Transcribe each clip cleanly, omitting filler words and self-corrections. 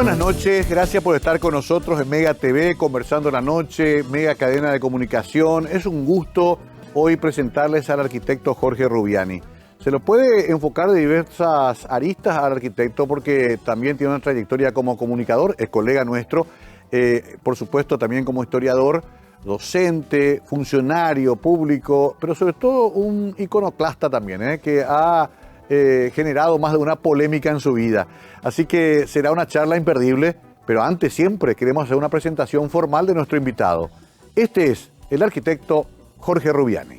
buenas noches, gracias por estar con nosotros en Mega TV, Conversando la Noche, Mega Cadena de Comunicación. Es un gusto hoy presentarles al arquitecto Jorge Rubiani. Se lo puede enfocar de diversas aristas al arquitecto porque también tiene una trayectoria como comunicador, es colega nuestro, por supuesto también como historiador, docente, funcionario público, pero sobre todo un iconoclasta también, que ha generado más de una polémica en su vida. Así que será una charla imperdible, pero antes siempre queremos hacer una presentación formal de nuestro invitado. Este es el arquitecto Jorge Rubiani.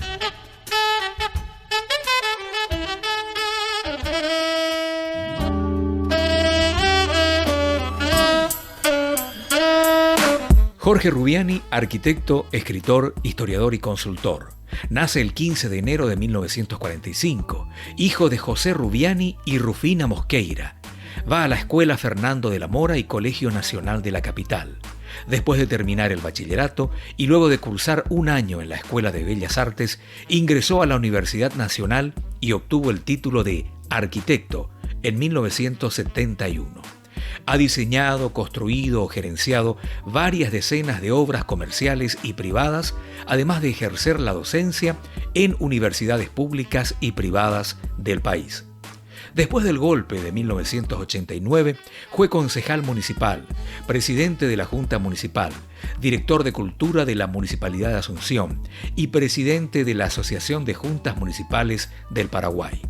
Jorge Rubiani, arquitecto, escritor, historiador y consultor. Nace el 15 de enero de 1945, hijo de José Rubiani y Rufina Mosqueira. Va a la Escuela Fernando de la Mora y Colegio Nacional de la capital. Después de terminar el bachillerato y luego de cursar un año en la Escuela de Bellas Artes, ingresó a la Universidad Nacional y obtuvo el título de arquitecto en 1971. Ha diseñado, construido o gerenciado varias decenas de obras comerciales y privadas, además de ejercer la docencia en universidades públicas y privadas del país. Después del golpe de 1989, fue concejal municipal, presidente de la Junta Municipal, director de Cultura de la Municipalidad de Asunción y presidente de la Asociación de Juntas Municipales del Paraguay.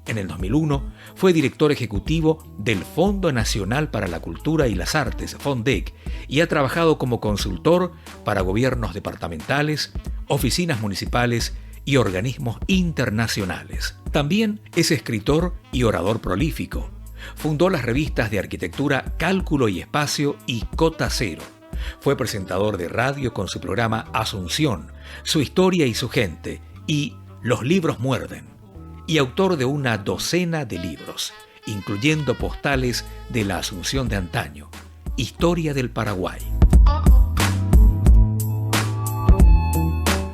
En el 2001 fue director ejecutivo del Fondo Nacional para la Cultura y las Artes, FONDEC, y ha trabajado como consultor para gobiernos departamentales, oficinas municipales y organismos internacionales. También es escritor y orador prolífico. Fundó las revistas de arquitectura Cálculo y Espacio y Cota Cero. Fue presentador de radio con su programa Asunción, Su Historia y su Gente y Los Libros Muerden. Y autor de una docena de libros, incluyendo postales de la Asunción de antaño, Historia del Paraguay.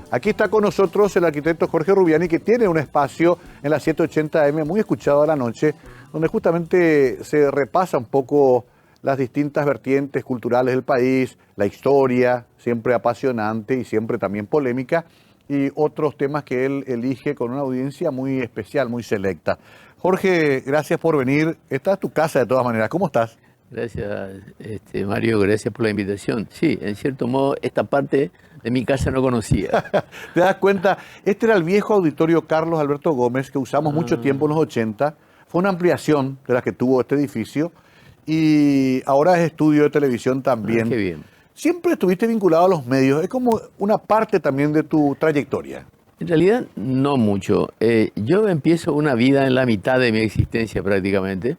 Aquí está con nosotros el arquitecto Jorge Rubiani, que tiene un espacio en la 780 AM muy escuchado a la noche, donde justamente se repasa un poco las distintas vertientes culturales del país, la historia, siempre apasionante y siempre también polémica, y otros temas que él elige con una audiencia muy especial, muy selecta. Jorge, gracias por venir. Esta es tu casa de todas maneras. ¿Cómo estás? Gracias, Mario, gracias por la invitación. Sí, en cierto modo, esta parte de mi casa no conocía. ¿Te das cuenta? Este era el viejo auditorio Carlos Alberto Gómez que usamos mucho tiempo en los 80. Fue una ampliación de la que tuvo este edificio y ahora es estudio de televisión también. Qué bien. Siempre estuviste vinculado a los medios, es como una parte también de tu trayectoria. En realidad, no mucho. Yo empiezo una vida en la mitad de mi existencia prácticamente,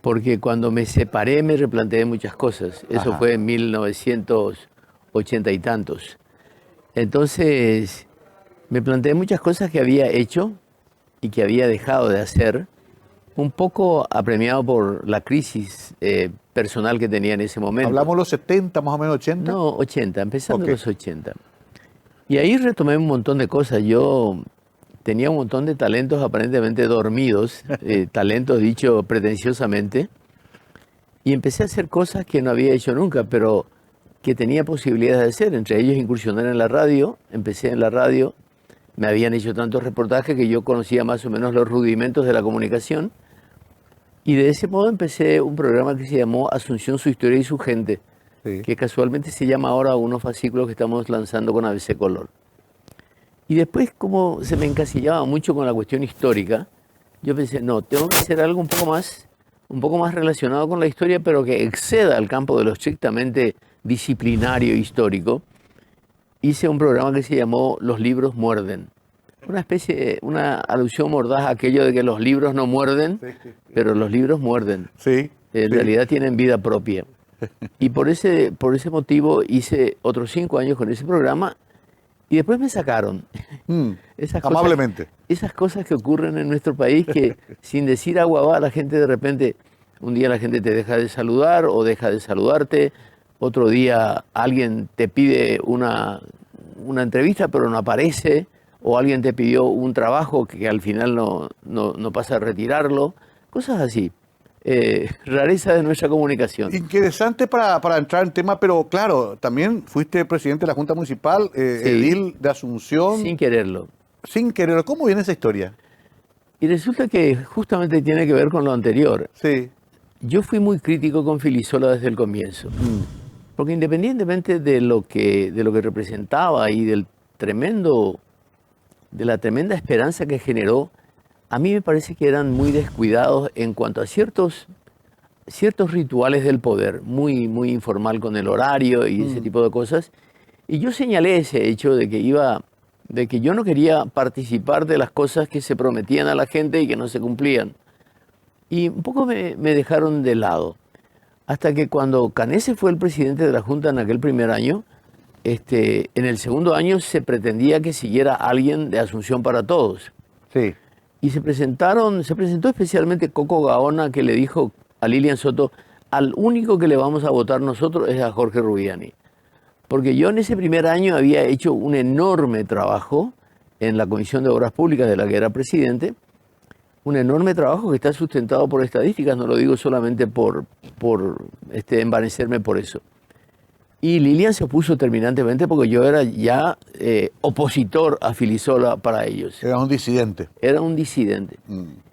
porque cuando me separé me replanteé muchas cosas. Eso fue en 1980 y tantos. Entonces, me planteé muchas cosas que había hecho y que había dejado de hacer, un poco apremiado por la crisis personal que tenía en ese momento. ¿Hablamos los 70, más o menos 80? No, 80, empezando los 80. Y ahí retomé un montón de cosas. Yo tenía un montón de talentos aparentemente dormidos, talentos dicho pretenciosamente, y empecé a hacer cosas que no había hecho nunca, pero que tenía posibilidades de hacer. Entre ellos incursionar en la radio. Empecé en la radio, me habían hecho tantos reportajes que yo conocía más o menos los rudimentos de la comunicación. Y de ese modo empecé un programa que se llamó Asunción, Su Historia y su Gente, sí, que casualmente se llama ahora unos fascículos que estamos lanzando con ABC Color. Y después, como se me encasillaba mucho con la cuestión histórica, yo pensé, no, tengo que hacer algo un poco más relacionado con la historia, pero que exceda al campo de lo estrictamente disciplinario e histórico. Hice un programa que se llamó Los Libros Muerden. Una alusión mordaz a aquello de que los libros no muerden, sí, pero los libros muerden. Sí, en realidad tienen vida propia. Y por ese motivo hice otros 5 años con ese programa y después me sacaron. Amablemente. Esas cosas que ocurren en nuestro país que sin decir agua va, la gente de repente, un día la gente te deja de saludar o deja de saludarte, otro día alguien te pide una entrevista pero no aparece, o alguien te pidió un trabajo que al final no pasa a retirarlo, cosas así. rareza de nuestra comunicación. Interesante para entrar en tema, pero claro, también fuiste presidente de la Junta Municipal, Sí. edil de Asunción. Sin quererlo. Sin querer. ¿Cómo viene esa historia? Y resulta que justamente tiene que ver con lo anterior. Sí. Yo fui muy crítico con Filisola desde el comienzo. Porque independientemente de lo que representaba y de la tremenda esperanza que generó, a mí me parece que eran muy descuidados en cuanto a ciertos rituales del poder, muy informal con el horario y ese tipo de cosas. Y yo señalé ese hecho de que yo no quería participar de las cosas que se prometían a la gente y que no se cumplían. Y un poco me dejaron de lado. Hasta que cuando Canese fue el presidente de la Junta en aquel primer año, en el segundo año se pretendía que siguiera alguien de Asunción para Todos. Sí. Y se presentó especialmente Coco Gaona, que le dijo a Lilian Soto, al único que le vamos a votar nosotros es a Jorge Rubiani. Porque yo en ese primer año había hecho un enorme trabajo en la Comisión de Obras Públicas de la que era presidente, un enorme trabajo que está sustentado por estadísticas, no lo digo solamente por envanecerme por eso. Y Lilian se opuso terminantemente porque yo era ya opositor a Filisola para ellos. Era un disidente. Era un disidente.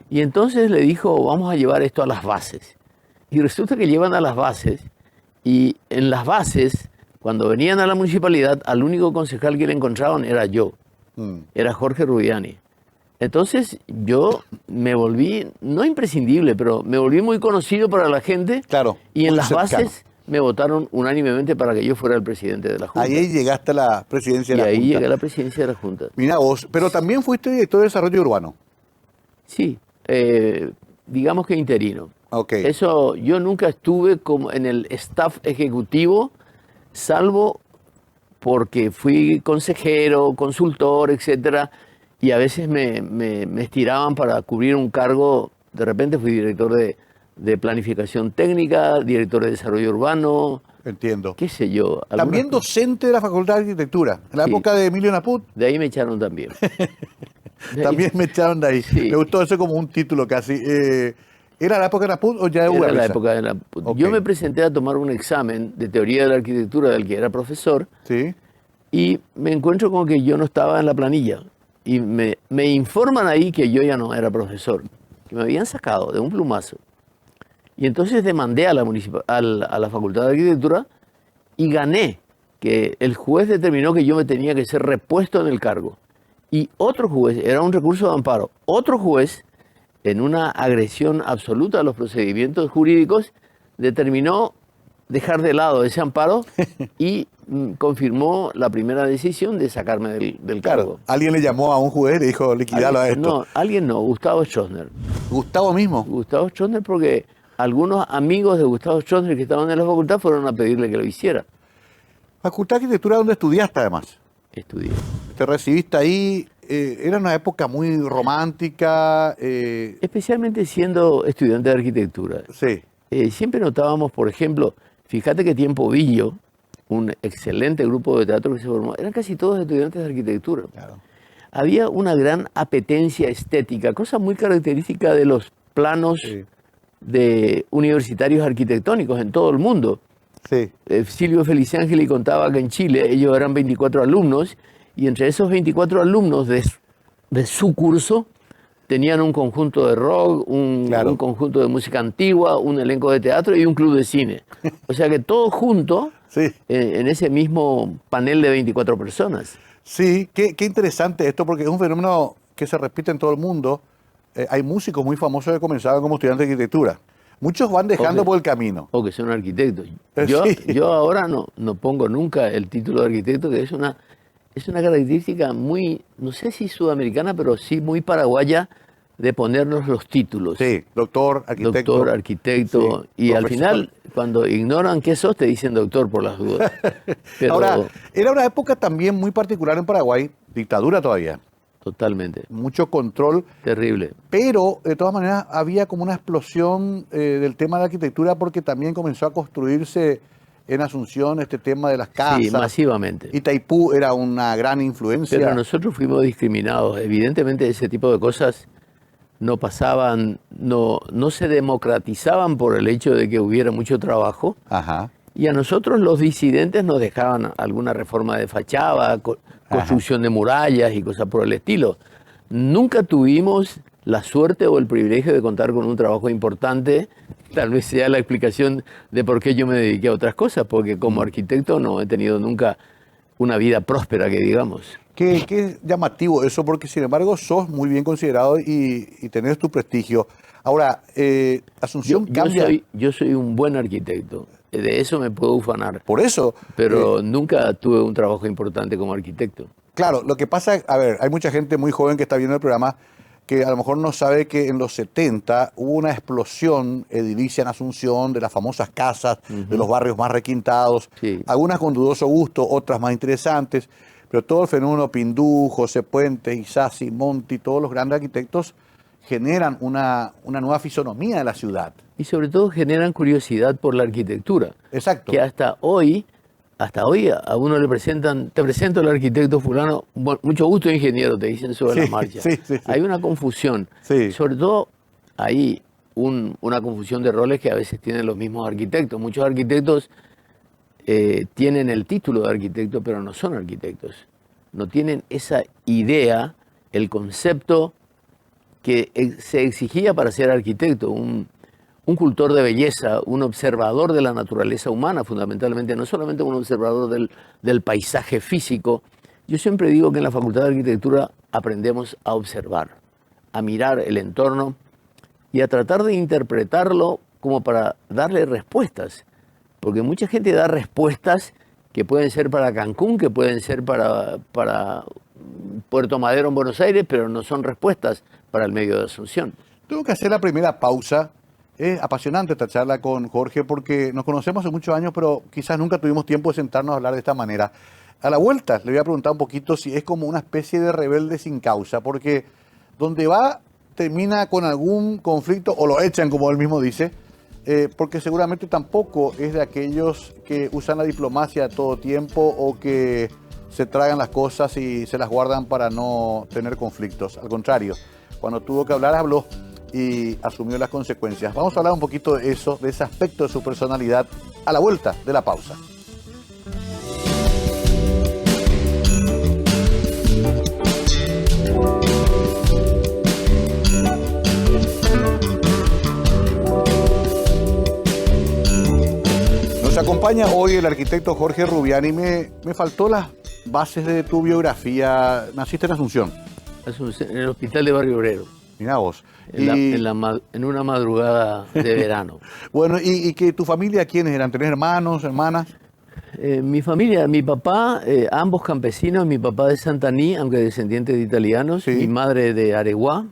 Y entonces le dijo, vamos a llevar esto a las bases. Y resulta que llevan a las bases, y en las bases, cuando venían a la municipalidad, al único concejal que le encontraban era yo. Era Jorge Rubiani. Entonces yo me volví, no imprescindible, pero me volví muy conocido para la gente. Claro. Y en las cercano. bases me votaron unánimemente para que yo fuera el presidente de la Junta. Ahí llegaste a la presidencia de la Y ahí Junta. llegué a la presidencia de la Junta. Mira vos, pero también fuiste director de desarrollo urbano. Sí, digamos que interino. Ok. Eso, yo nunca estuve como en el staff ejecutivo, salvo porque fui consejero, consultor, etcétera, y a veces me estiraban para cubrir un cargo. De repente fui director de planificación técnica, director de desarrollo urbano, Entiendo. qué sé yo. También docente de la Facultad de Arquitectura. En la Sí. época de Emilio Naput, De ahí me echaron también. De ahí- también me echaron de ahí. Sí. Me gustó eso como un título casi. ¿Era la época de Naput o ya de Era la Urraza? época de la... Ok. Yo me presenté a tomar un examen de teoría de la arquitectura del que era profesor, Sí. y me encuentro con que yo no estaba en la planilla. Y me informan ahí que yo ya no era profesor, que me habían sacado de un plumazo. Y entonces demandé a la Facultad de Arquitectura y gané, que el juez determinó que yo me tenía que ser repuesto en el cargo. Y otro juez, era un recurso de amparo, otro juez, en una agresión absoluta a los procedimientos jurídicos, determinó dejar de lado ese amparo y confirmó la primera decisión de sacarme del cargo. Claro. Alguien le llamó a un juez y le dijo, liquidalo a esto. No, alguien no, Gustavo Stroessner. Gustavo mismo. Gustavo Stroessner, porque algunos amigos de Gustavo Stroessner que estaban en la facultad fueron a pedirle que lo hiciera. Facultad de Arquitectura, donde estudiaste además. Estudié. Te recibiste ahí. Era una época muy romántica. Especialmente siendo estudiante de arquitectura. Sí. Siempre notábamos, por ejemplo, fíjate que Tiempo Billo, un excelente grupo de teatro que se formó, eran casi todos estudiantes de arquitectura. Claro. Había una gran apetencia estética, cosa muy característica de los planos Sí. de universitarios arquitectónicos en todo el mundo. Sí. Silvio Feliciangeli contaba que en Chile ellos eran 24 alumnos, y entre esos 24 alumnos de su curso tenían un conjunto de rock, Claro. un conjunto de música antigua, un elenco de teatro y un club de cine. O sea que todo junto Sí. en ese mismo panel de 24 personas. Sí, qué interesante esto, porque es un fenómeno que se repite en todo el mundo. Hay músicos muy famosos que comenzaban como estudiantes de arquitectura. Muchos van dejando Ok. por el camino. O que son arquitectos. Sí. Yo ahora no pongo nunca el título de arquitecto, que es una característica muy, no sé si sudamericana, pero sí muy paraguaya, de ponernos los títulos. Sí, doctor, arquitecto. Doctor, arquitecto. Sí, Y al profesor. final, cuando ignoran qué sos, te dicen doctor por las dudas. Pero Ahora, era una época también muy particular en Paraguay, dictadura todavía, totalmente. mucho control, Terrible. pero de todas maneras había como una explosión del tema de la arquitectura porque también comenzó a construirse en Asunción este tema de las casas. Sí, masivamente. Itaipú era una gran influencia. Pero nosotros fuimos discriminados. Evidentemente ese tipo de cosas no pasaban, no se democratizaban por el hecho de que hubiera mucho trabajo. Ajá. Y a nosotros los disidentes nos dejaban alguna reforma de fachada, construcción de murallas y cosas por el estilo. Nunca tuvimos la suerte o el privilegio de contar con un trabajo importante. Tal vez sea la explicación de por qué yo me dediqué a otras cosas, porque como arquitecto no he tenido nunca una vida próspera, que digamos. Qué llamativo eso, porque sin embargo sos muy bien considerado y tenés tu prestigio. Ahora, Asunción cambia. Yo soy un buen arquitecto, de eso me puedo ufanar. Por eso. Pero nunca tuve un trabajo importante como arquitecto. Claro, lo que pasa, a ver, hay mucha gente muy joven que está viendo el programa que a lo mejor no sabe que en los 70 hubo una explosión edilicia en Asunción de las famosas casas, de los barrios más requintados, Sí. algunas con dudoso gusto, otras más interesantes, pero todo el fenómeno Pindú, José Puente, Isasi, Monti, todos los grandes arquitectos generan una nueva fisonomía de la ciudad. Y sobre todo generan curiosidad por la arquitectura. Exacto. Que hasta hoy a uno le presentan, te presento al arquitecto fulano, bueno, mucho gusto ingeniero, te dicen sobre la marcha. Sí. Hay una confusión. Sí. Sobre todo hay una confusión de roles que a veces tienen los mismos arquitectos. Muchos arquitectos tienen el título de arquitecto, pero no son arquitectos. No tienen esa idea, el concepto que se exigía para ser arquitecto, un cultor de belleza, un observador de la naturaleza humana, fundamentalmente, no solamente un observador del paisaje físico. Yo siempre digo que en la Facultad de Arquitectura aprendemos a observar, a mirar el entorno y a tratar de interpretarlo como para darle respuestas. Porque mucha gente da respuestas que pueden ser para Cancún, que pueden ser para Puerto Madero en Buenos Aires, pero no son respuestas para el medio de Asunción. Tengo que hacer la primera pausa. Es apasionante esta charla con Jorge porque nos conocemos hace muchos años, pero quizás nunca tuvimos tiempo de sentarnos a hablar de esta manera. A la vuelta le voy a preguntar un poquito si es como una especie de rebelde sin causa, porque donde va termina con algún conflicto o lo echan, como él mismo dice, porque seguramente tampoco es de aquellos que usan la diplomacia todo tiempo o que se tragan las cosas y se las guardan para no tener conflictos. Al contrario, cuando tuvo que hablar, habló y asumió las consecuencias. Vamos a hablar un poquito de eso, de ese aspecto de su personalidad, a la vuelta de la pausa. Nos acompaña hoy el arquitecto Jorge Rubiani. Me faltó las bases de tu biografía. Naciste en Asunción. En el hospital de Barrio Obrero. Mirá vos. En una madrugada de verano. Bueno, ¿y que tu familia quiénes eran? ¿Tenés hermanos, hermanas? Mi familia, mi papá, ambos campesinos, mi papá de Santaní, aunque descendiente de italianos, Sí. Mi madre de Areguá.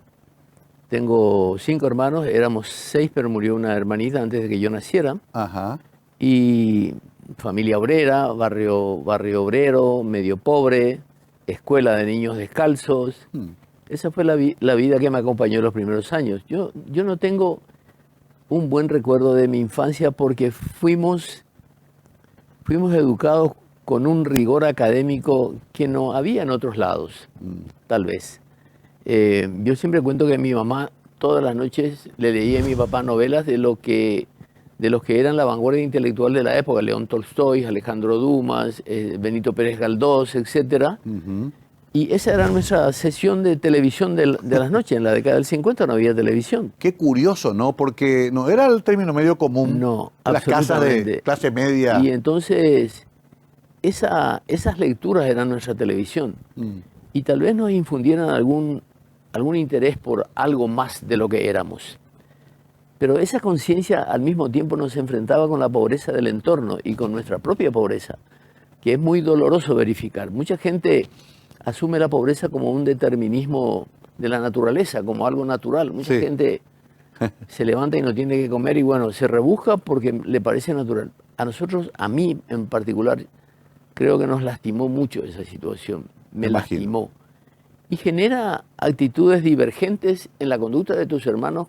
Tengo 5 hermanos, éramos 6, pero murió una hermanita antes de que yo naciera. Ajá. Y familia obrera, barrio obrero, medio pobre, escuela de niños descalzos. Esa fue la vida que me acompañó los primeros años. Yo no tengo un buen recuerdo de mi infancia porque fuimos educados con un rigor académico que no había en otros lados, tal vez. Yo siempre cuento que mi mamá todas las noches le leía a mi papá novelas de los que eran la vanguardia intelectual de la época, León Tolstoy, Alejandro Dumas, Benito Pérez Galdós, etc. Y esa era nuestra sesión de televisión de las noches. En la década del 50 no había televisión. Qué curioso, ¿no? Porque no era el término medio común. No, las casas de clase media. Y entonces esas lecturas eran nuestra televisión. Y tal vez nos infundieran algún interés por algo más de lo que éramos. Pero esa conciencia al mismo tiempo nos enfrentaba con la pobreza del entorno y con nuestra propia pobreza, que es muy doloroso verificar. Mucha gente asume la pobreza como un determinismo de la naturaleza, como algo natural. Mucha gente se levanta y no tiene que comer y bueno, se rebusca porque le parece natural. A nosotros, a mí en particular, creo que nos lastimó mucho esa situación. Me lastimó. Y genera actitudes divergentes en la conducta de tus hermanos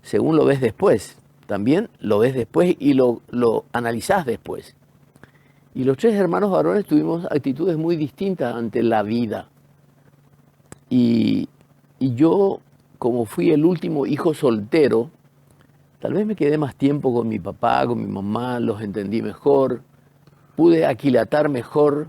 según lo ves después. También lo ves después y lo analizás después. Y los 3 hermanos varones tuvimos actitudes muy distintas ante la vida. Y yo como fui el último hijo soltero, tal vez me quedé más tiempo con mi papá, con mi mamá, los entendí mejor, pude aquilatar mejor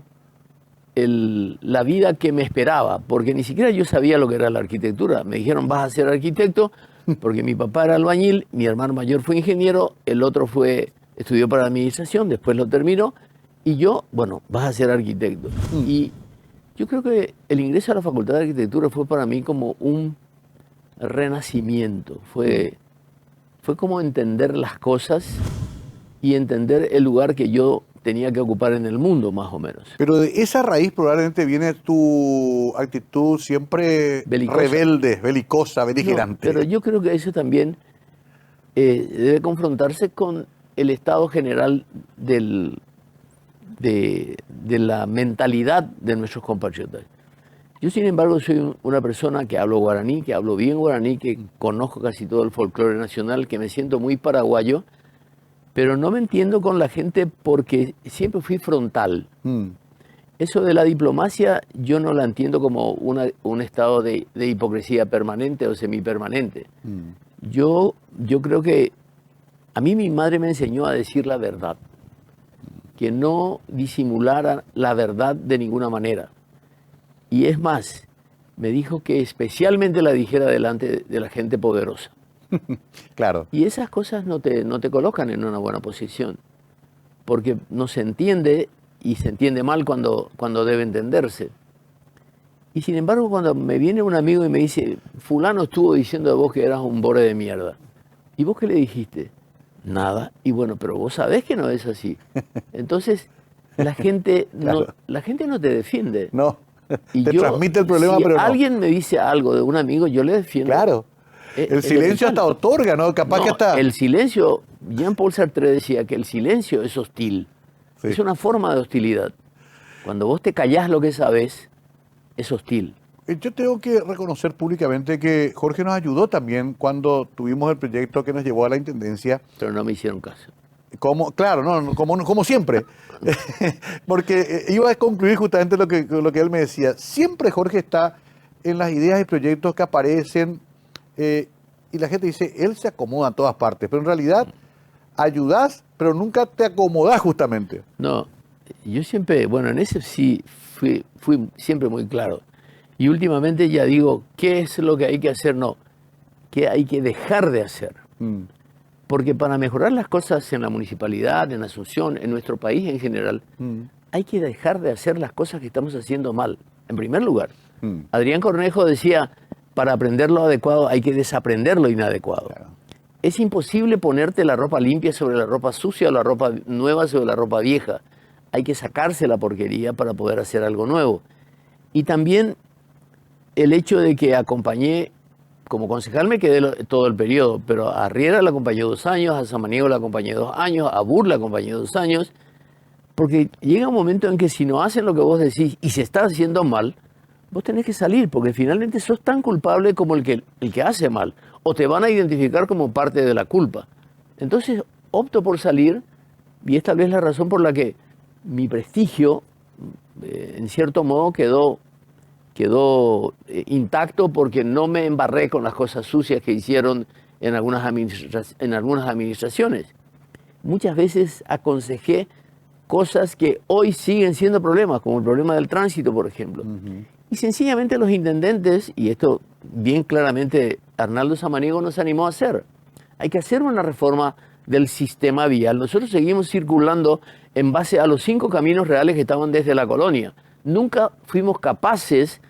la vida que me esperaba, porque ni siquiera yo sabía lo que era la arquitectura. Me dijeron, vas a ser arquitecto, porque mi papá era albañil, mi hermano mayor fue ingeniero, el otro estudió para administración, después lo terminó, y yo, bueno, vas a ser arquitecto. Y yo creo que el ingreso a la Facultad de Arquitectura fue para mí como un renacimiento, fue como entender las cosas y entender el lugar que yo tenía que ocupar en el mundo, más o menos. Pero de esa raíz probablemente viene tu actitud siempre Belicosa. Rebelde, belicosa, beligerante. No, pero yo creo que eso también debe confrontarse con el estado general de la mentalidad de nuestros compatriotas. Yo, sin embargo, soy una persona que hablo guaraní, que hablo bien guaraní, que conozco casi todo el folclore nacional, que me siento muy paraguayo, pero no me entiendo con la gente porque siempre fui frontal. Eso de la diplomacia yo no la entiendo como un estado de hipocresía permanente o semipermanente. Yo creo que a mí mi madre me enseñó a decir la verdad, que no disimulara la verdad de ninguna manera. Y es más, me dijo que especialmente la dijera delante de la gente poderosa. Claro. Y esas cosas no te colocan en una buena posición, porque no se entiende y se entiende mal cuando debe entenderse. Y sin embargo, cuando me viene un amigo y me dice, fulano estuvo diciendo de vos que eras un borde de mierda, ¿y vos qué le dijiste? Nada. Y bueno, pero vos sabés que no es así. Entonces, la gente, Claro. la gente no te defiende. No, Y te transmite el problema, si pero no. alguien me dice algo de un amigo, yo le defiendo. Claro. El silencio hasta otorga, ¿no? Capaz No, que hasta... el silencio, Jean-Paul Sartre decía que el silencio es hostil. Sí. Es una forma de hostilidad. Cuando vos te callás lo que sabés, es hostil. Yo tengo que reconocer públicamente que Jorge nos ayudó también cuando tuvimos el proyecto que nos llevó a la intendencia. Pero no me hicieron caso. Claro, como siempre. Porque iba a concluir justamente lo que él me decía. Siempre Jorge está en las ideas y proyectos que aparecen y la gente dice, él se acomoda en todas partes, pero en realidad ayudás, pero nunca te acomodás justamente. No, yo siempre, bueno, en ese sí fui siempre muy claro. Y últimamente ya digo, ¿qué es lo que hay que hacer? No, ¿qué hay que dejar de hacer? Porque para mejorar las cosas en la municipalidad, en Asunción, en nuestro país en general, hay que dejar de hacer las cosas que estamos haciendo mal, en primer lugar. Adrián Cornejo decía, para aprender lo adecuado hay que desaprender lo inadecuado. Claro. Es imposible ponerte la ropa limpia sobre la ropa sucia o la ropa nueva sobre la ropa vieja. Hay que sacarse la porquería para poder hacer algo nuevo. Y también el hecho de que acompañé, como concejal me quedé todo el periodo, pero a Riera la acompañé 2 años, a Samaniego la acompañé 2 años, a Bur la acompañé 2 años, porque llega un momento en que si no hacen lo que vos decís y se está haciendo mal, vos tenés que salir, porque finalmente sos tan culpable como el que hace mal, o te van a identificar como parte de la culpa. Entonces opto por salir, y es tal vez la razón por la que mi prestigio, en cierto modo, quedó intacto, porque no me embarré con las cosas sucias que hicieron en algunas administraciones. Muchas veces aconsejé cosas que hoy siguen siendo problemas, como el problema del tránsito, por ejemplo. Y sencillamente los intendentes, y esto bien claramente Arnaldo Samaniego nos animó a hacer, hay que hacer una reforma del sistema vial. Nosotros seguimos circulando en base a los 5 caminos reales que estaban desde la colonia. Nunca fuimos capaces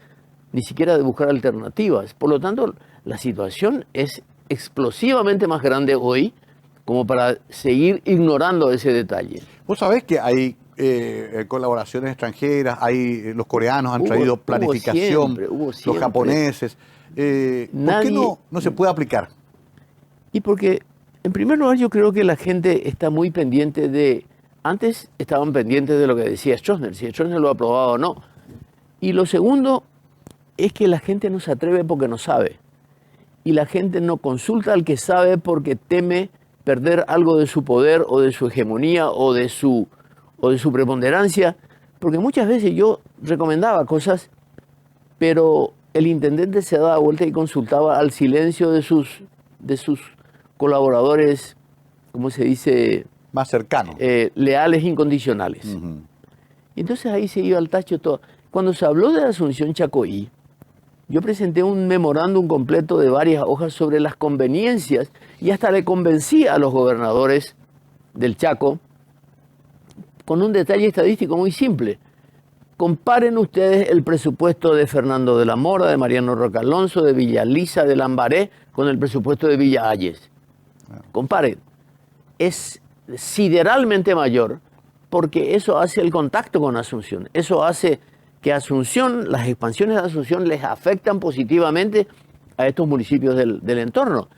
ni siquiera de buscar alternativas. Por lo tanto, la situación es explosivamente más grande hoy como para seguir ignorando ese detalle. Vos sabés que hay colaboraciones extranjeras, los coreanos han traído planificación, hubo los siempre. japoneses. ¿Por qué no se puede aplicar? Y porque, en primer lugar, yo creo que la gente está muy pendiente de... Antes estaban pendientes de lo que decía Stroessner, si Stroessner lo aprobaba o no. Y lo segundo es que la gente no se atreve porque no sabe. Y la gente no consulta al que sabe porque teme perder algo de su poder o de su hegemonía o de su preponderancia. Porque muchas veces yo recomendaba cosas, pero el intendente se daba vuelta y consultaba al silencio de sus colaboradores, ¿cómo se dice? Más cercano. Leales, incondicionales. Y entonces ahí se iba al tacho todo. Cuando se habló de Asunción Chacoí, yo presenté un memorándum completo de varias hojas sobre las conveniencias y hasta le convencí a los gobernadores del Chaco con un detalle estadístico muy simple. Comparen ustedes el presupuesto de Fernando de la Mora, de Mariano Roca Alonso, de Villa Lisa, de Lambaré, con el presupuesto de Villa Ayes. Comparen. Es sideralmente mayor porque eso hace el contacto con Asunción. Eso hace que Asunción, las expansiones de Asunción les afectan positivamente a estos municipios del entorno.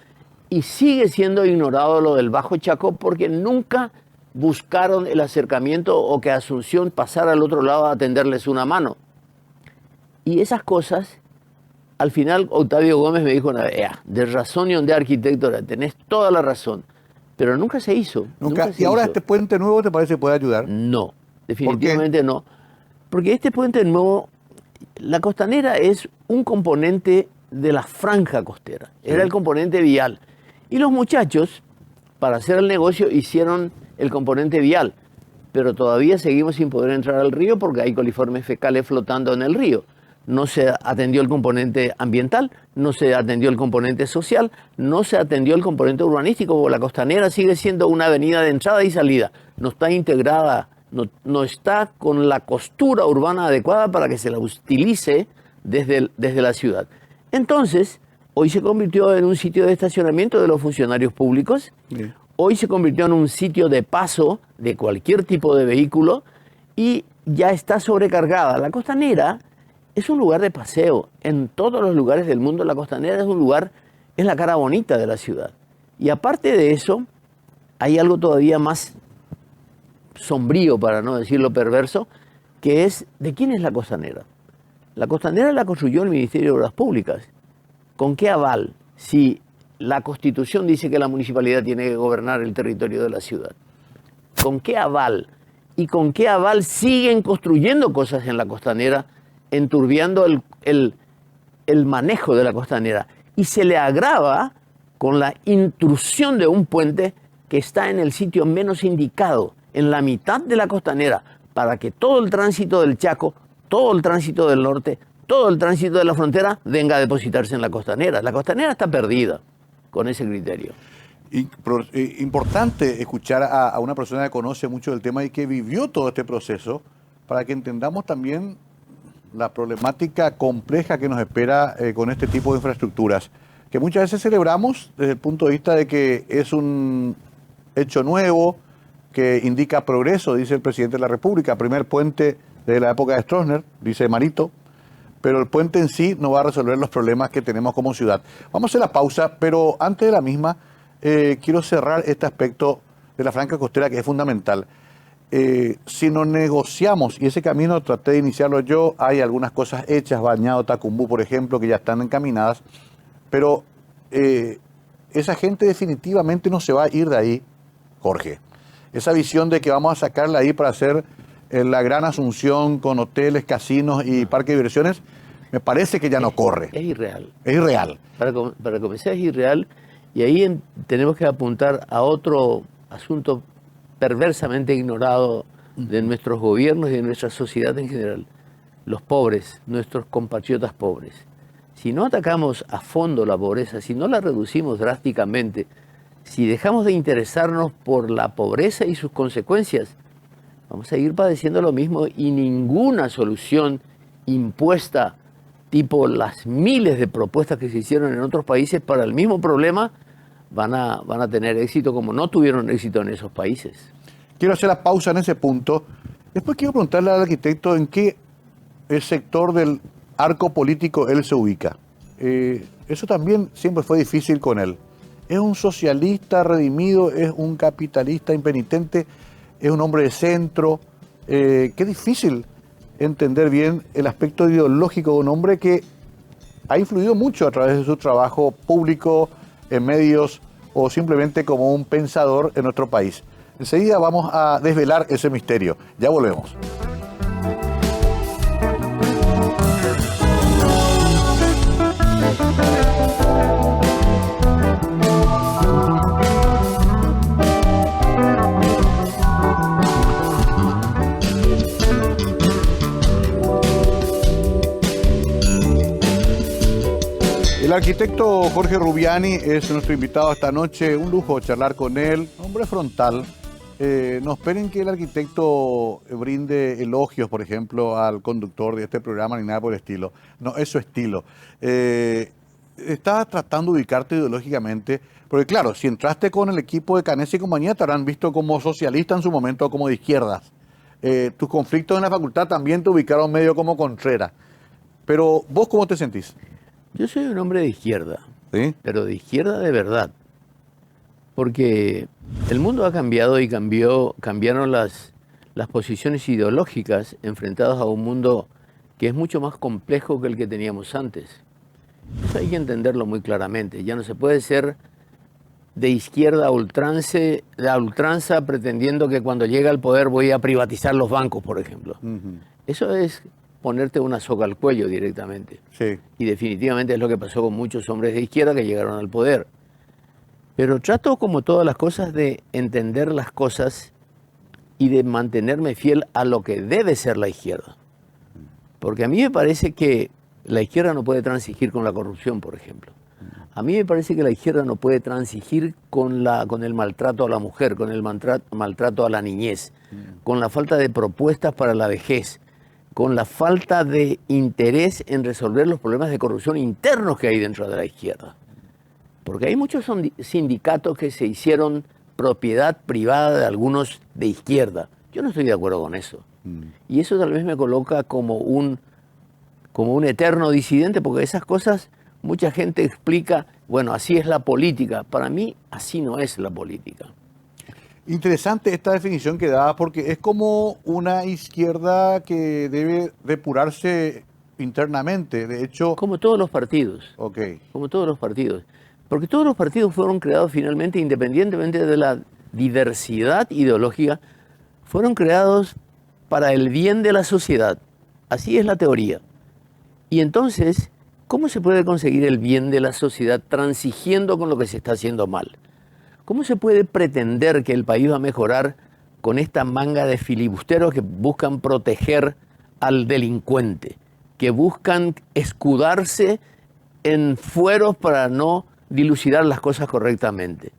Y sigue siendo ignorado lo del Bajo Chaco porque nunca buscaron el acercamiento o que Asunción pasara al otro lado a tenderles una mano. Y esas cosas, al final Octavio Gómez me dijo, de razón y de arquitecto, tenés toda la razón. Pero nunca se hizo. Nunca ¿Y ahora este puente nuevo te parece que puede ayudar? No, definitivamente no. Porque este puente nuevo, la costanera es un componente de la franja costera. Era el componente vial. Y los muchachos, para hacer el negocio, hicieron el componente vial. Pero todavía seguimos sin poder entrar al río porque hay coliformes fecales flotando en el río. No se atendió el componente ambiental, no se atendió el componente social, no se atendió el componente urbanístico, porque la costanera sigue siendo una avenida de entrada y salida. No está integrada, no está con la costura urbana adecuada para que se la utilice desde la ciudad. Entonces, hoy se convirtió en un sitio de estacionamiento de los funcionarios públicos, hoy se convirtió en un sitio de paso de cualquier tipo de vehículo y ya está sobrecargada. La costanera es un lugar de paseo. En todos los lugares del mundo la costanera es la cara bonita de la ciudad. Y aparte de eso, hay algo todavía más sombrío, para no decirlo perverso, que es, ¿de quién es la costanera? La costanera la construyó el Ministerio de Obras Públicas. ¿Con qué aval? Si la Constitución dice que la municipalidad tiene que gobernar el territorio de la ciudad. ¿Con qué aval? ¿Y con qué aval siguen construyendo cosas en la costanera, enturbiando el manejo de la costanera? Y se le agrava con la intrusión de un puente que está en el sitio menos indicado, en la mitad de la costanera, para que todo el tránsito del Chaco, todo el tránsito del norte, todo el tránsito de la frontera venga a depositarse en la costanera. La costanera está perdida con ese criterio. Importante escuchar a una persona que conoce mucho del tema y que vivió todo este proceso para que entendamos también la problemática compleja que nos espera con este tipo de infraestructuras, que muchas veces celebramos desde el punto de vista de que es un hecho nuevo, que indica progreso, dice el presidente de la República, primer puente de la época de Stroessner, dice Marito, pero el puente en sí no va a resolver los problemas que tenemos como ciudad. Vamos a hacer la pausa, pero antes de la misma, quiero cerrar este aspecto de la franja costera que es fundamental. Si no negociamos, y ese camino traté de iniciarlo yo, hay algunas cosas hechas, Bañado, Tacumbú, por ejemplo, que ya están encaminadas, pero esa gente definitivamente no se va a ir de ahí, Jorge. Esa visión de que vamos a sacarla ahí para hacer la gran Asunción con hoteles, casinos y parques de diversiones, me parece que ya no corre. Es irreal. Es irreal. Para comenzar es irreal, y ahí tenemos que apuntar a otro asunto perversamente ignorado de nuestros gobiernos y de nuestra sociedad en general. Los pobres, nuestros compatriotas pobres. Si no atacamos a fondo la pobreza, si no la reducimos drásticamente, si dejamos de interesarnos por la pobreza y sus consecuencias, vamos a ir padeciendo lo mismo, y ninguna solución impuesta, tipo las miles de propuestas que se hicieron en otros países para el mismo problema, van a tener éxito como no tuvieron éxito en esos países. Quiero hacer la pausa en ese punto. Después quiero preguntarle al arquitecto en qué sector del arco político él se ubica. Eso también siempre fue difícil con él. ¿Es un socialista redimido? ¿Es un capitalista impenitente? ¿Es un hombre de centro? Qué difícil entender bien el aspecto ideológico de un hombre que ha influido mucho a través de su trabajo público, en medios o simplemente como un pensador en nuestro país. Enseguida vamos a desvelar ese misterio. Ya volvemos. arquitecto Jorge Rubiani es nuestro invitado esta noche. Un lujo charlar con él, hombre frontal. No esperen que el arquitecto brinde elogios, por ejemplo, al conductor de este programa ni nada por el estilo. No, es su estilo. Estás tratando de ubicarte ideológicamente, porque claro, si entraste con el equipo de Canesi y compañía, te habrán visto como socialista en su momento, como de izquierdas. Tus conflictos en la facultad también te ubicaron medio como Contreras. Pero, ¿vos cómo te sentís? Yo soy un hombre de izquierda, ¿Sí? pero de izquierda de verdad. Porque el mundo ha cambiado y cambiaron las posiciones ideológicas enfrentadas a un mundo que es mucho más complejo que el que teníamos antes. Eso hay que entenderlo muy claramente. Ya no se puede ser de izquierda a ultranza pretendiendo que cuando llegue al poder voy a privatizar los bancos, por ejemplo. Eso es ponerte una soga al cuello directamente. Sí. Y definitivamente es lo que pasó con muchos hombres de izquierda que llegaron al poder. Pero trato, como todas las cosas, de entender las cosas y de mantenerme fiel a lo que debe ser la izquierda. Porque a mí me parece que la izquierda no puede transigir con la corrupción, por ejemplo. A mí me parece que la izquierda no puede transigir con el maltrato a la mujer, con el maltrato a la niñez, con la falta de propuestas para la vejez, con la falta de interés en resolver los problemas de corrupción internos que hay dentro de la izquierda. Porque hay muchos sindicatos que se hicieron propiedad privada de algunos de izquierda. Yo no estoy de acuerdo con eso. Y eso tal vez me coloca como un eterno disidente, porque esas cosas mucha gente explica, bueno, así es la política. Para mí, así no es la política. Interesante esta definición que da, porque es como una izquierda que debe depurarse internamente. De hecho... Como todos los partidos. Ok. Como todos los partidos. Porque todos los partidos fueron creados finalmente, independientemente de la diversidad ideológica, fueron creados para el bien de la sociedad. Así es la teoría. Y entonces, ¿cómo se puede conseguir el bien de la sociedad transigiendo con lo que se está haciendo mal? ¿Cómo se puede pretender que el país va a mejorar con esta manga de filibusteros que buscan proteger al delincuente, que buscan escudarse en fueros para no dilucidar las cosas correctamente?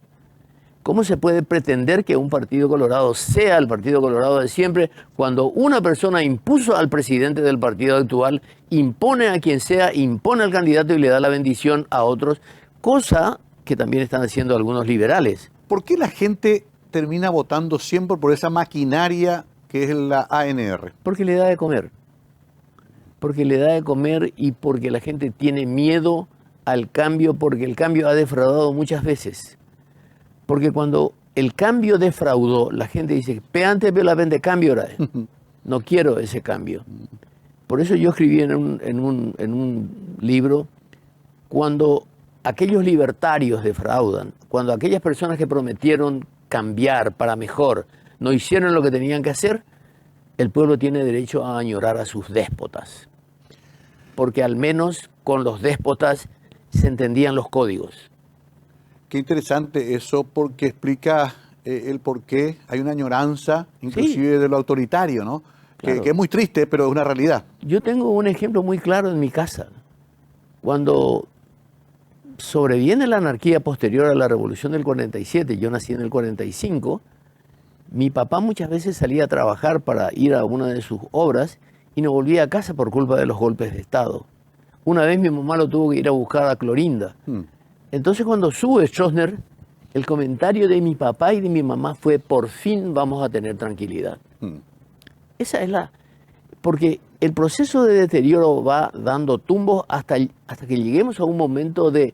¿Cómo se puede pretender que un Partido Colorado sea el Partido Colorado de siempre cuando una persona impuso al presidente del partido actual, impone a quien sea, impone al candidato y le da la bendición a otros, cosa que también están haciendo algunos liberales? ¿Por qué la gente termina votando siempre por esa maquinaria que es la ANR? Porque le da de comer. Porque le da de comer y porque la gente tiene miedo al cambio, porque el cambio ha defraudado muchas veces. Porque cuando el cambio defraudó, la gente dice, antes veo la vende cambio ahora. No quiero ese cambio. Por eso yo escribí en un libro, cuando aquellos libertarios defraudan, cuando aquellas personas que prometieron cambiar para mejor no hicieron lo que tenían que hacer, el pueblo tiene derecho a añorar a sus déspotas. Porque al menos con los déspotas se entendían los códigos. Qué interesante eso, porque explica el por qué hay una añoranza, inclusive de lo autoritario, ¿no? Claro. Que es muy triste, pero es una realidad. Yo tengo un ejemplo muy claro en mi casa. Cuando sobreviene la anarquía posterior a la Revolución del 47, yo nací en el 45, mi papá muchas veces salía a trabajar para ir a una de sus obras y no volvía a casa por culpa de los golpes de Estado. Una vez mi mamá lo tuvo que ir a buscar a Clorinda. Entonces cuando sube Stroessner, el comentario de mi papá y de mi mamá fue, por fin vamos a tener tranquilidad. Esa es porque el proceso de deterioro va dando tumbos hasta que lleguemos a un momento de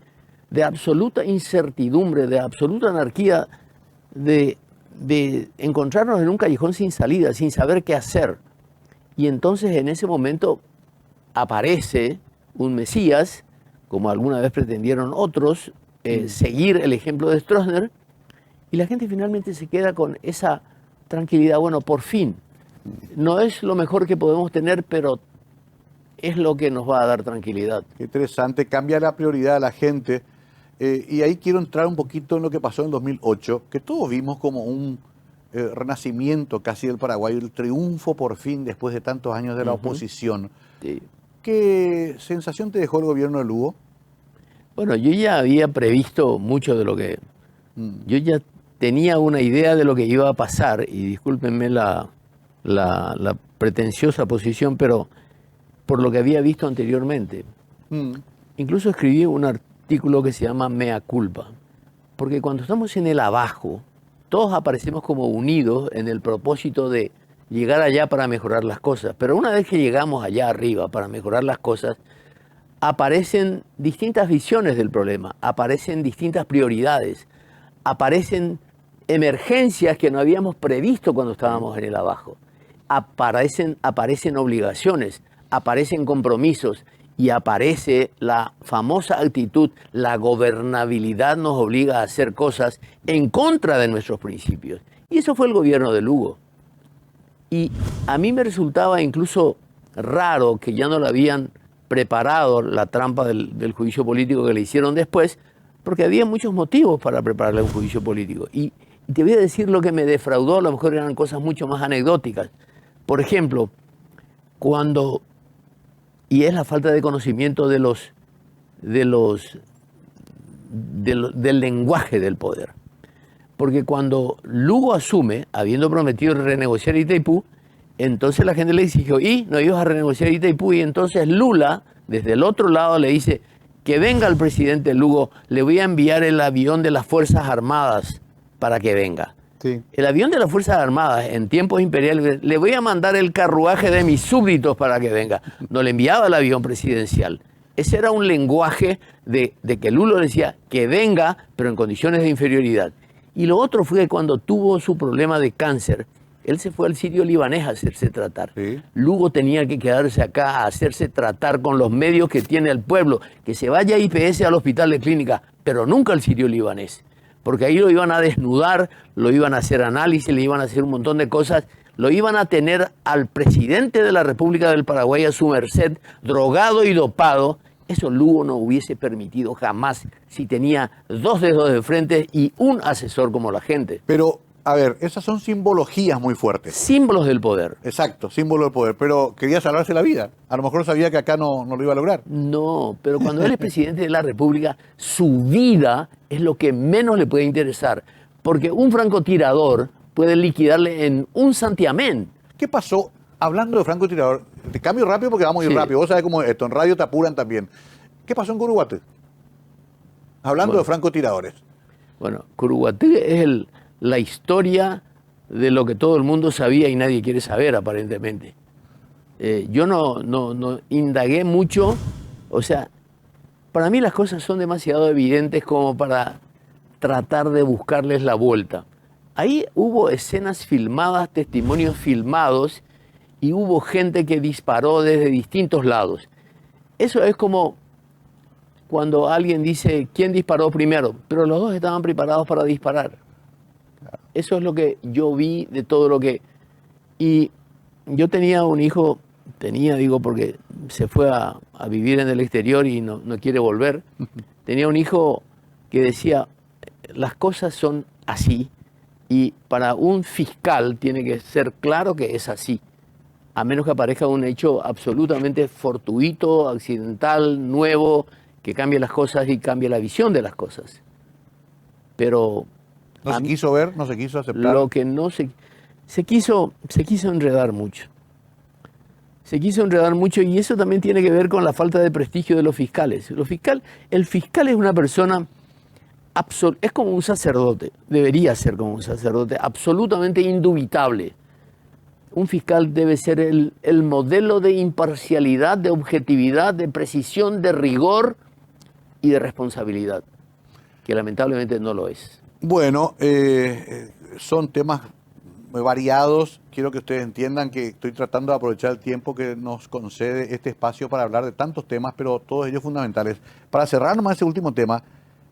absoluta incertidumbre, de absoluta anarquía, de encontrarnos en un callejón sin salida, sin saber qué hacer. Y entonces en ese momento aparece un Mesías, como alguna vez pretendieron otros, seguir el ejemplo de Stroessner, y la gente finalmente se queda con esa tranquilidad. Bueno, por fin, no es lo mejor que podemos tener, pero es lo que nos va a dar tranquilidad. Qué interesante, cambia la prioridad de la gente. Y ahí quiero entrar un poquito en lo que pasó en el 2008, que todos vimos como un renacimiento casi del Paraguay, el triunfo por fin después de tantos años de la oposición. Sí. ¿Qué sensación te dejó el gobierno de Lugo? Bueno, yo ya había previsto mucho de lo que... Yo ya tenía una idea de lo que iba a pasar, y discúlpenme la pretenciosa posición, pero por lo que había visto anteriormente. Incluso escribí un artículo que se llama Mea Culpa, porque cuando estamos en el abajo, todos aparecemos como unidos en el propósito de llegar allá para mejorar las cosas, pero una vez que llegamos allá arriba para mejorar las cosas, aparecen distintas visiones del problema, aparecen distintas prioridades, aparecen emergencias que no habíamos previsto cuando estábamos en el abajo, aparecen obligaciones, aparecen compromisos y aparece la famosa actitud, la gobernabilidad nos obliga a hacer cosas en contra de nuestros principios. Y eso fue el gobierno de Lugo. Y a mí me resultaba incluso raro que ya no lo habían preparado la trampa del juicio político que le hicieron después, porque había muchos motivos para prepararle un juicio político. Y te voy a decir lo que me defraudó, a lo mejor eran cosas mucho más anecdóticas. Por ejemplo, y es la falta de conocimiento del lenguaje del poder. Porque cuando Lugo asume, habiendo prometido renegociar Itaipú, entonces la gente le exigió, y no ibas a renegociar Itaipú, y entonces Lula, desde el otro lado, le dice que venga el presidente Lugo, le voy a enviar el avión de las Fuerzas Armadas para que venga. Sí. El avión de las Fuerzas Armadas, en tiempos imperiales, le voy a mandar el carruaje de mis súbditos para que venga. No le enviaba el avión presidencial. Ese era un lenguaje de que Lulo decía que venga, pero en condiciones de inferioridad. Y lo otro fue que cuando tuvo su problema de cáncer, él se fue al Sirio libanés a hacerse tratar. Sí. Lugo tenía que quedarse acá a hacerse tratar con los medios que tiene el pueblo, que se vaya a IPS al hospital de clínica, pero nunca al Sirio libanés. Porque ahí lo iban a desnudar, lo iban a hacer análisis, le iban a hacer un montón de cosas, lo iban a tener al presidente de la República del Paraguay a su merced, drogado y dopado. Eso Lugo no hubiese permitido jamás si tenía 2 dedos de frente y un asesor como la gente. Pero, a ver, esas son simbologías muy fuertes. Símbolos del poder. Exacto, símbolo del poder. Pero quería salvarse la vida. A lo mejor sabía que acá no lo iba a lograr. No, pero cuando él es presidente de la República, su vida es lo que menos le puede interesar. Porque un francotirador puede liquidarle en un santiamén. ¿Qué pasó? Hablando de francotirador, te cambio rápido porque vamos a ir Sí. rápido. Vos sabés cómo es esto, en radio te apuran también. ¿Qué pasó en Curuguaté? Hablando de francotiradores. Bueno, Curuguaté es la historia de lo que todo el mundo sabía y nadie quiere saber, aparentemente. Yo no indagué mucho. O sea, para mí las cosas son demasiado evidentes como para tratar de buscarles la vuelta. Ahí hubo escenas filmadas, testimonios filmados, y hubo gente que disparó desde distintos lados. Eso es como cuando alguien dice, ¿quién disparó primero? Pero los dos estaban preparados para disparar. Eso es lo que yo vi de todo lo que... Y yo tenía un hijo, digo porque se fue a vivir en el exterior y no quiere volver. Tenía un hijo que decía, las cosas son así, y para un fiscal tiene que ser claro que es así, a menos que aparezca un hecho absolutamente fortuito, accidental, nuevo, que cambie las cosas y cambie la visión de las cosas. Pero No se quiso ver, no se quiso aceptar. lo que no se quiso enredar mucho. Se quiso enredar mucho, y eso también tiene que ver con la falta de prestigio de los fiscales. El fiscal es una persona, es como un sacerdote, debería ser como un sacerdote, absolutamente indubitable. Un fiscal debe ser el modelo de imparcialidad, de objetividad, de precisión, de rigor y de responsabilidad, que lamentablemente no lo es. Bueno, son temas muy variados. Quiero que ustedes entiendan que estoy tratando de aprovechar el tiempo que nos concede este espacio para hablar de tantos temas, pero todos ellos fundamentales. Para cerrar nomás ese último tema,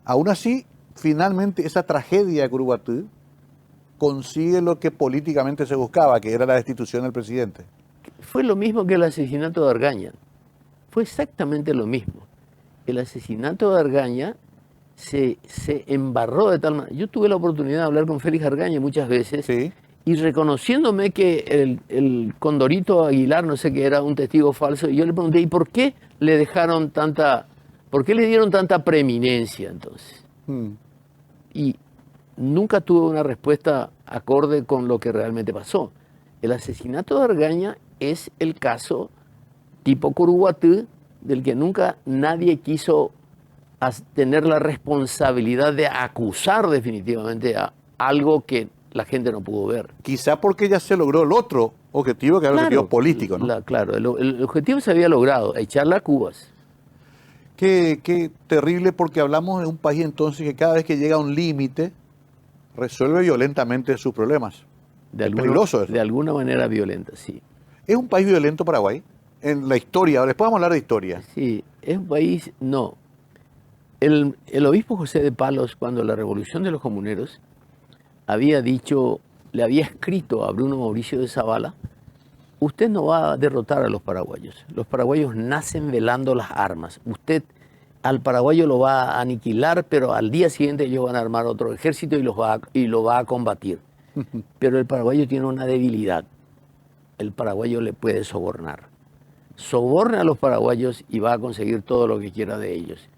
aún así, finalmente esa tragedia de Curuguaté consigue lo que políticamente se buscaba, que era la destitución del presidente. Fue lo mismo que el asesinato de Argaña. Fue exactamente lo mismo. El asesinato de Argaña se embarró de tal manera. Yo tuve la oportunidad de hablar con Félix Argaña muchas veces, Sí. y reconociéndome que el Condorito Aguilar, no sé qué, era un testigo falso, y yo le pregunté, ¿y por qué le dejaron tanta ¿Por qué le dieron tanta preeminencia entonces? Y nunca tuvo una respuesta acorde con lo que realmente pasó. El asesinato de Argaña es el caso tipo Curuguatú, del que nunca nadie quiso tener la responsabilidad de acusar definitivamente a algo que la gente no pudo ver. Quizá porque ya se logró el otro objetivo, que era el objetivo político, ¿no? Claro, el objetivo se había logrado, echarla a Cubas. Qué terrible, porque hablamos de un país entonces que cada vez que llega a un límite resuelve violentamente sus problemas. Peligroso eso. De alguna manera violenta, sí. ¿Es un país violento Paraguay? En la historia, después vamos a hablar de historia. Sí, es un país, no. El obispo José de Palos, cuando la revolución de los comuneros, había dicho, le había escrito a Bruno Mauricio de Zavala: usted no va a derrotar a los paraguayos nacen velando las armas, usted al paraguayo lo va a aniquilar, pero al día siguiente ellos van a armar otro ejército y lo va a combatir. Pero el paraguayo tiene una debilidad, el paraguayo le puede sobornar. Soborna a los paraguayos y va a conseguir todo lo que quiera de ellos.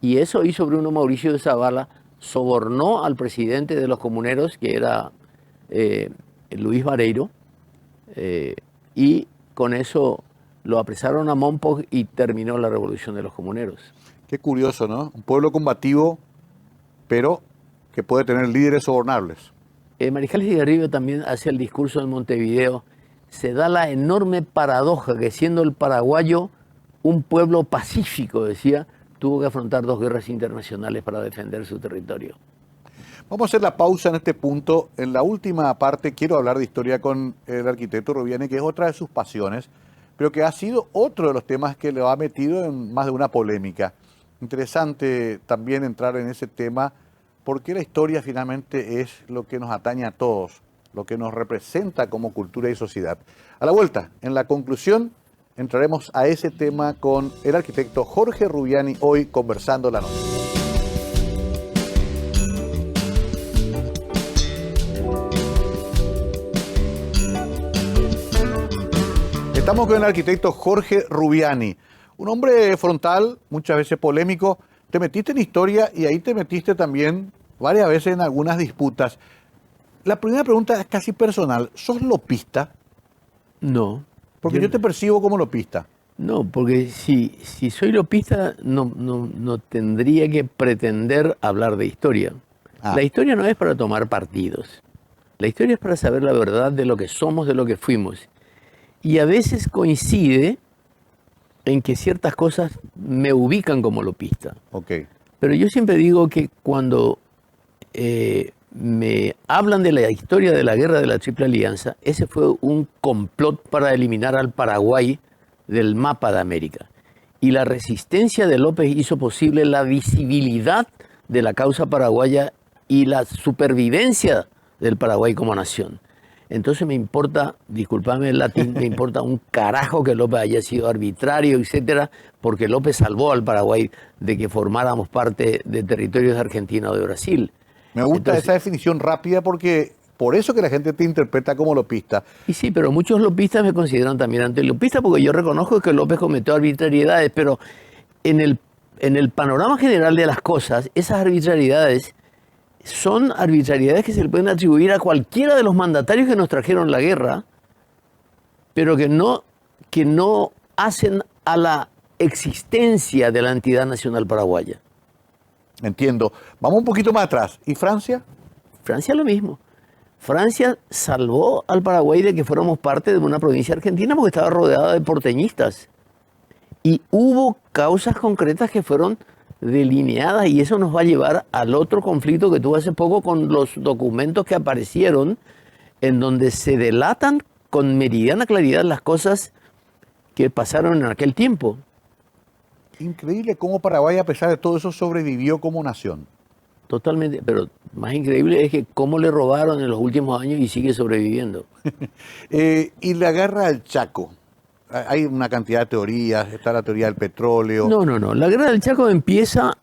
Y eso hizo Bruno Mauricio de Zavala, sobornó al presidente de los comuneros, que era Luis Vareiro, y con eso lo apresaron a Mompog y terminó la revolución de los comuneros. Qué curioso, ¿no? Un pueblo combativo, pero que puede tener líderes sobornables. Mariscal Estigarribia también hace el discurso en Montevideo. Se da la enorme paradoja que, siendo el paraguayo un pueblo pacífico, decía, tuvo que afrontar 2 guerras internacionales para defender su territorio. Vamos a hacer la pausa en este punto. En la última parte quiero hablar de historia con el arquitecto Rubiani, que es otra de sus pasiones, pero que ha sido otro de los temas que lo ha metido en más de una polémica. Interesante también entrar en ese tema, porque la historia finalmente es lo que nos atañe a todos, lo que nos representa como cultura y sociedad. A la vuelta, en la conclusión, entraremos a ese tema con el arquitecto Jorge Rubiani, hoy conversando la noche. Estamos con el arquitecto Jorge Rubiani, un hombre frontal, muchas veces polémico. Te metiste en historia y ahí te metiste también varias veces en algunas disputas. La primera pregunta es casi personal. ¿Sos lopista? No. Porque yo te percibo como lopista. No, porque si soy lopista no tendría que pretender hablar de historia. La historia no es para tomar partidos. La historia es para saber la verdad de lo que somos, de lo que fuimos. Y a veces coincide en que ciertas cosas me ubican como lopista. Okay. Pero yo siempre digo que cuando me hablan de la historia de la guerra de la Triple Alianza, ese fue un complot para eliminar al Paraguay del mapa de América. Y la resistencia de López hizo posible la visibilidad de la causa paraguaya y la supervivencia del Paraguay como nación. Entonces me importa, disculpame el latín, me importa un carajo que López haya sido arbitrario, etcétera, porque López salvó al Paraguay de que formáramos parte de territorios de Argentina o de Brasil. Me gusta esa definición rápida, porque por eso que la gente te interpreta como lopista. Y sí, pero muchos lopistas me consideran también antilopista, porque yo reconozco que López cometió arbitrariedades, pero en el panorama general de las cosas, esas arbitrariedades son arbitrariedades que se le pueden atribuir a cualquiera de los mandatarios que nos trajeron la guerra, pero que no hacen a la existencia de la entidad nacional paraguaya. Entiendo. Vamos un poquito más atrás. ¿Y Francia? Francia lo mismo. Francia salvó al Paraguay de que fuéramos parte de una provincia argentina porque estaba rodeada de porteñistas. Y hubo causas concretas que fueron delineadas, y eso nos va a llevar al otro conflicto que tuvo hace poco con los documentos que aparecieron, en donde se delatan con meridiana claridad las cosas que pasaron en aquel tiempo. Increíble cómo Paraguay, a pesar de todo eso, sobrevivió como nación. Totalmente, pero más increíble es que cómo le robaron en los últimos años y sigue sobreviviendo. Y la guerra del Chaco. Hay una cantidad de teorías, está la teoría del petróleo. No. La guerra del Chaco empieza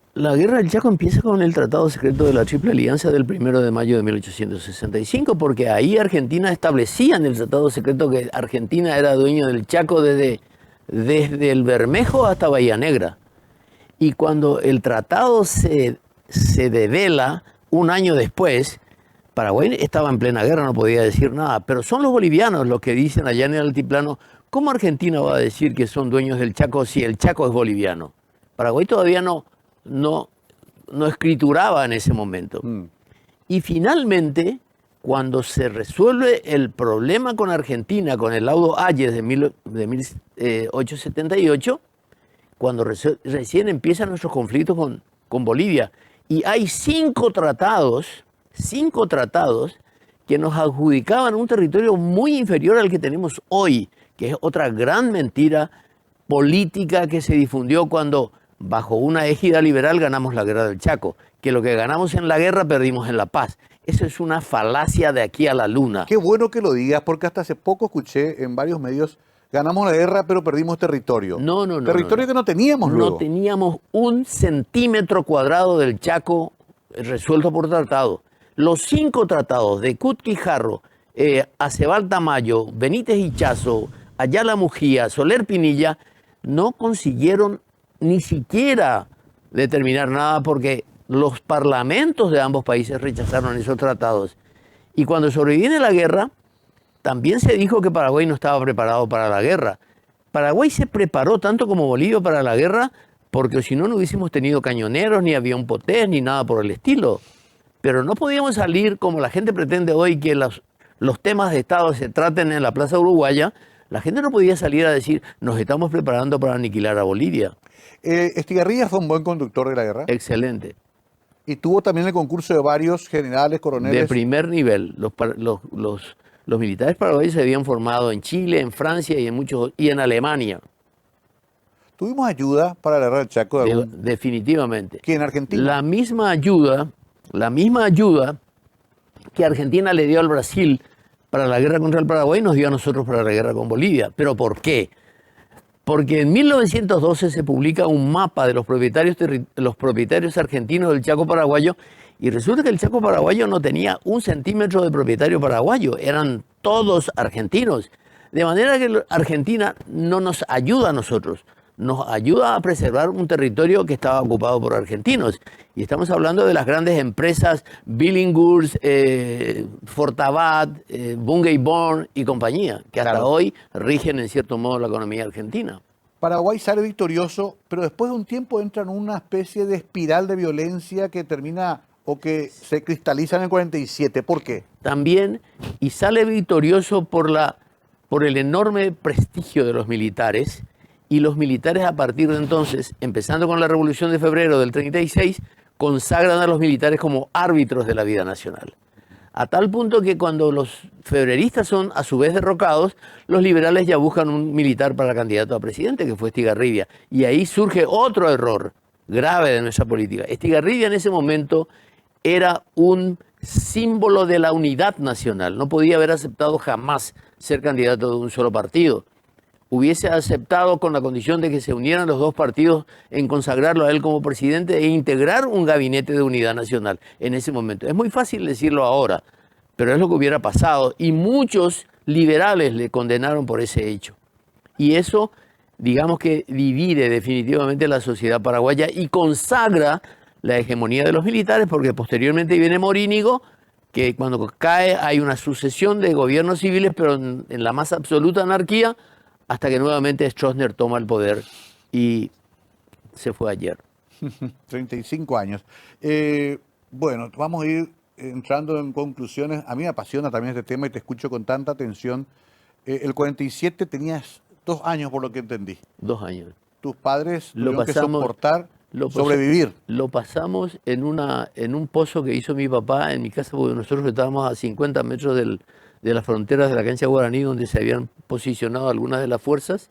con el Tratado Secreto de la Triple Alianza del 1 de mayo de 1865, porque ahí Argentina establecía en el Tratado Secreto que Argentina era dueño del Chaco desde el Bermejo hasta Bahía Negra. Y cuando el tratado se devela un año después, Paraguay estaba en plena guerra, no podía decir nada, pero son los bolivianos los que dicen allá en el altiplano, ¿cómo Argentina va a decir que son dueños del Chaco si el Chaco es boliviano? Paraguay todavía no escrituraba en ese momento. Y finalmente, cuando se resuelve el problema con Argentina, con el laudo Hayes de 1878, cuando recién empiezan nuestros conflictos con Bolivia, y hay 5 tratados que nos adjudicaban un territorio muy inferior al que tenemos hoy, que es otra gran mentira política que se difundió cuando, bajo una égida liberal, ganamos la guerra del Chaco, que lo que ganamos en la guerra perdimos en la paz. Eso es una falacia de aquí a la luna. Qué bueno que lo digas, porque hasta hace poco escuché en varios medios, ganamos la guerra pero perdimos territorio. No. Territorio que no teníamos luego. No teníamos 1 centímetro cuadrado del Chaco resuelto por tratado. Los 5 tratados de Cutquijarro, Acebal Tamayo, Benítez Hichazo, Ayala Mujía, Soler Pinilla, no consiguieron ni siquiera determinar nada porque los parlamentos de ambos países rechazaron esos tratados. Y cuando sobreviene la guerra, también se dijo que Paraguay no estaba preparado para la guerra. Paraguay se preparó tanto como Bolivia para la guerra porque si no, no hubiésemos tenido cañoneros, ni avión potés, ni nada por el estilo. Pero no podíamos salir, como la gente pretende hoy, que los temas de Estado se traten en la Plaza Uruguaya. La gente no podía salir a decir, nos estamos preparando para aniquilar a Bolivia. Estigarribia fue un buen conductor de la guerra. Excelente. Y tuvo también el concurso de varios generales, coroneles. De primer nivel. Los militares paraguayos se habían formado en Chile, en Francia y en Alemania. ¿Tuvimos ayuda para la guerra del Chaco? Definitivamente. ¿Que en Argentina? La misma ayuda que Argentina le dio al Brasil para la guerra contra el Paraguay nos dio a nosotros para la guerra con Bolivia. ¿Pero por qué? Porque en 1912 se publica un mapa de los propietarios argentinos del Chaco paraguayo y resulta que el Chaco paraguayo no tenía 1 centímetro de propietario paraguayo, eran todos argentinos. De manera que Argentina no nos ayuda a nosotros, nos ayuda a preservar un territorio que estaba ocupado por argentinos. Y estamos hablando de las grandes empresas Billinghurst, Fortabat, Bungay Born y compañía, que hasta hoy rigen en cierto modo la economía argentina. Paraguay sale victorioso, pero después de un tiempo entra en una especie de espiral de violencia que termina o que se cristaliza en el 47. ¿Por qué? También, y sale victorioso por el enorme prestigio de los militares, y los militares a partir de entonces, empezando con la Revolución de Febrero del 36, consagran a los militares como árbitros de la vida nacional. A tal punto que cuando los febreristas son a su vez derrocados, los liberales ya buscan un militar para candidato a presidente, que fue Estigarribia. Y ahí surge otro error grave de nuestra política. Estigarribia en ese momento era un símbolo de la unidad nacional. No podía haber aceptado jamás ser candidato de un solo partido. Hubiese aceptado con la condición de que se unieran los dos partidos en consagrarlo a él como presidente e integrar un gabinete de unidad nacional en ese momento. Es muy fácil decirlo ahora, pero es lo que hubiera pasado y muchos liberales le condenaron por ese hecho. Y eso, digamos que divide definitivamente la sociedad paraguaya y consagra la hegemonía de los militares, porque posteriormente viene Morínigo, que cuando cae hay una sucesión de gobiernos civiles, pero en la más absoluta anarquía, hasta que nuevamente Stroessner toma el poder y se fue ayer. 35 años. Bueno, vamos a ir entrando en conclusiones. A mí me apasiona también este tema y te escucho con tanta atención. El 47 tenías 2 años, por lo que entendí. 2 años. Tus padres tuvieron que soportar, sobrevivir. Lo pasamos en un pozo que hizo mi papá en mi casa, porque nosotros estábamos a 50 metros de las fronteras de la cancha guaraní, donde se habían posicionado algunas de las fuerzas,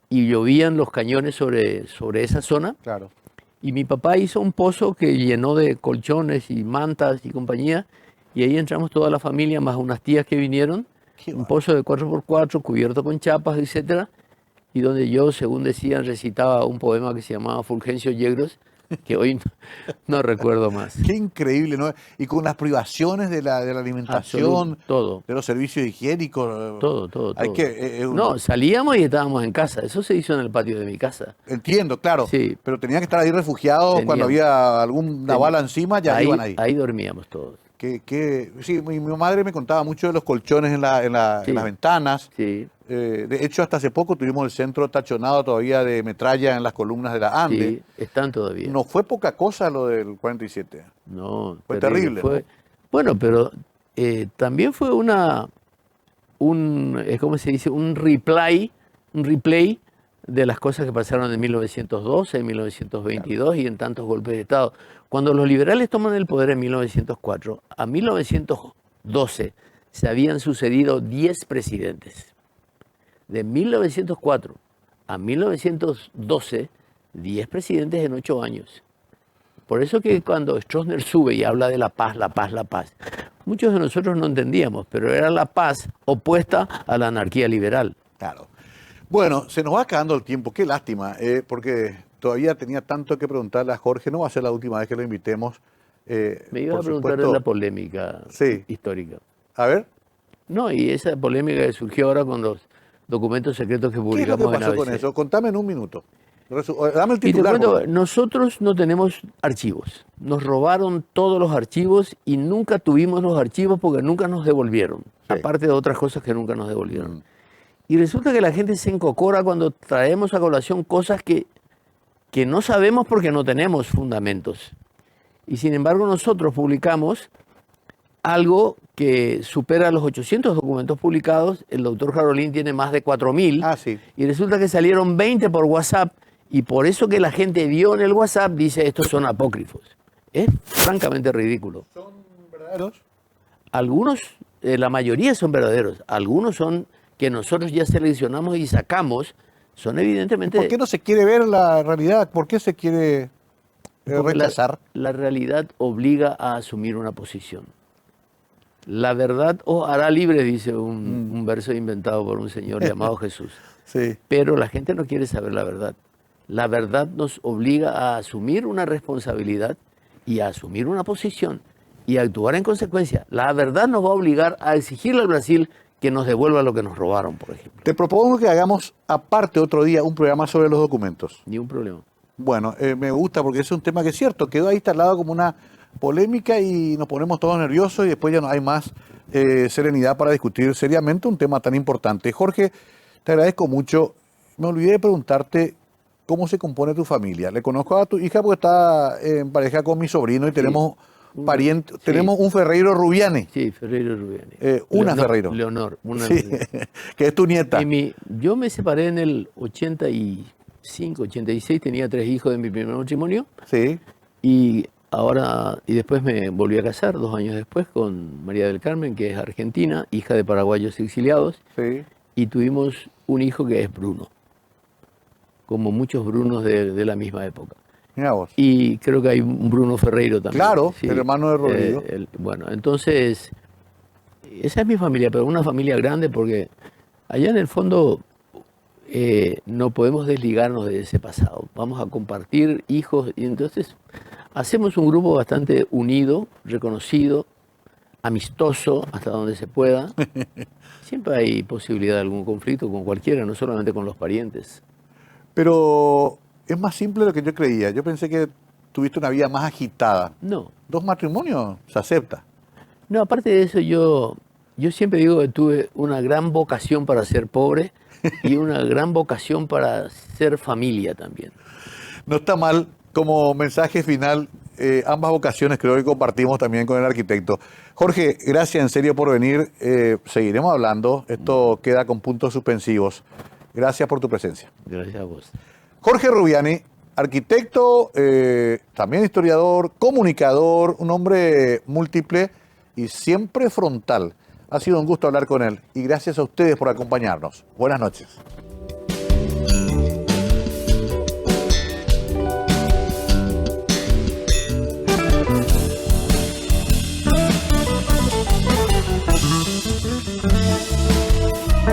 y llovían los cañones sobre esa zona. Claro. Y mi papá hizo un pozo que llenó de colchones y mantas y compañía, y ahí entramos toda la familia, más unas tías que vinieron, un pozo de 4x4, cubierto con chapas, etcétera, y donde yo, según decían, recitaba un poema que se llamaba Fulgencio Yegros, que hoy no recuerdo más. Qué increíble, ¿no? Y con las privaciones de la alimentación, Absoluto, todo. de los servicios higiénicos. Todo. Hay que, No, salíamos y estábamos en casa. Eso se hizo en el patio de mi casa. entiendo, claro. Sí. Pero tenían que estar ahí refugiados cuando había alguna bala encima, ya iban ahí. Ahí dormíamos todos. Sí, mi madre me contaba mucho de los colchones en las ventanas. Sí. De hecho, hasta hace poco tuvimos el centro tachonado todavía de metralla en las columnas de la Ande. Sí, están todavía. No fue poca cosa lo del 47. No, Fue terrible. ¿no? Bueno, pero también fue ¿cómo se dice? Un replay de las cosas que pasaron en 1912, en 1922 y en tantos golpes de Estado. Cuando los liberales toman el poder en 1904, a 1912 se habían sucedido 10 presidentes. De 1904 a 1912, 10 presidentes en 8 años. Por eso que cuando Stroessner sube y habla de la paz, muchos de nosotros no entendíamos, pero era la paz opuesta a la anarquía liberal. Claro. Bueno, se nos va acabando el tiempo, qué lástima, porque todavía tenía tanto que preguntarle a Jorge, no va a ser la última vez que lo invitemos. Me ibas a preguntar de la polémica histórica. A ver. No, y esa polémica que surgió ahora con los documentos secretos que publicamos en ABC. ¿Qué es lo que pasó con eso? Contame en un minuto. Dame el Y te titular. cuento, nosotros no tenemos archivos. Nos robaron todos los archivos y nunca tuvimos los archivos porque nunca nos devolvieron. Sí. Aparte de otras cosas que nunca nos devolvieron. Y resulta que la gente se encocora cuando traemos a colación cosas que no sabemos porque no tenemos fundamentos. Y sin embargo nosotros publicamos algo que supera los 800 documentos publicados. El doctor Jarolín tiene más de 4.000. Ah, sí. Y resulta que salieron 20 por WhatsApp. Y por eso que la gente vio en el WhatsApp, dice, estos son apócrifos. Es francamente ridículo. ¿Son verdaderos? Algunos, la mayoría son verdaderos. Algunos son que nosotros ya seleccionamos y sacamos. Son evidentemente... ¿Por qué no se quiere ver la realidad? ¿Por qué se quiere rechazar? La realidad obliga a asumir una posición. La verdad os hará libre, dice un verso inventado por un señor llamado Jesús. Sí. Pero la gente no quiere saber la verdad. La verdad nos obliga a asumir una responsabilidad y a asumir una posición y a actuar en consecuencia. La verdad nos va a obligar a exigirle al Brasil que nos devuelva lo que nos robaron, por ejemplo. Te propongo que hagamos aparte otro día un programa sobre los documentos. Ni un problema. Bueno, me gusta porque es un tema que es cierto, quedó ahí instalado como una polémica y nos ponemos todos nerviosos y después ya no hay más serenidad para discutir seriamente un tema tan importante. Jorge, te agradezco mucho. Me olvidé de preguntarte cómo se compone tu familia. Le conozco a tu hija porque está en pareja con mi sobrino y tenemos tenemos un Ferreiro Rubiani. Sí, Ferreiro Rubiani. Ferreiro. Leonor. Que es tu nieta. Yo me separé en el 85, 86, tenía 3 hijos de mi primer matrimonio. Sí. Y después me volví a casar 2 años después con María del Carmen, que es argentina, hija de paraguayos exiliados. Sí. Y tuvimos un hijo que es Bruno, como muchos Brunos de la misma época. Mira vos. Y creo que hay un Bruno Ferreiro también. Claro, sí. El hermano de Rodrigo. Bueno, entonces, esa es mi familia, pero una familia grande porque allá en el fondo no podemos desligarnos de ese pasado. Vamos a compartir hijos y entonces hacemos un grupo bastante unido, reconocido, amistoso hasta donde se pueda. Siempre hay posibilidad de algún conflicto con cualquiera, no solamente con los parientes. Pero es más simple de lo que yo creía. Yo pensé que tuviste una vida más agitada. No. 2 matrimonios se acepta. No, aparte de eso, yo siempre digo que tuve una gran vocación para ser pobre y una gran vocación para ser familia también. No está mal. Como mensaje final, ambas vocaciones creo que compartimos también con el arquitecto. Jorge, gracias en serio por venir. Seguiremos hablando. Esto queda con puntos suspensivos. Gracias por tu presencia. Gracias a vos. Jorge Rubiani, arquitecto, también historiador, comunicador, un hombre múltiple y siempre frontal. Ha sido un gusto hablar con él y gracias a ustedes por acompañarnos. Buenas noches.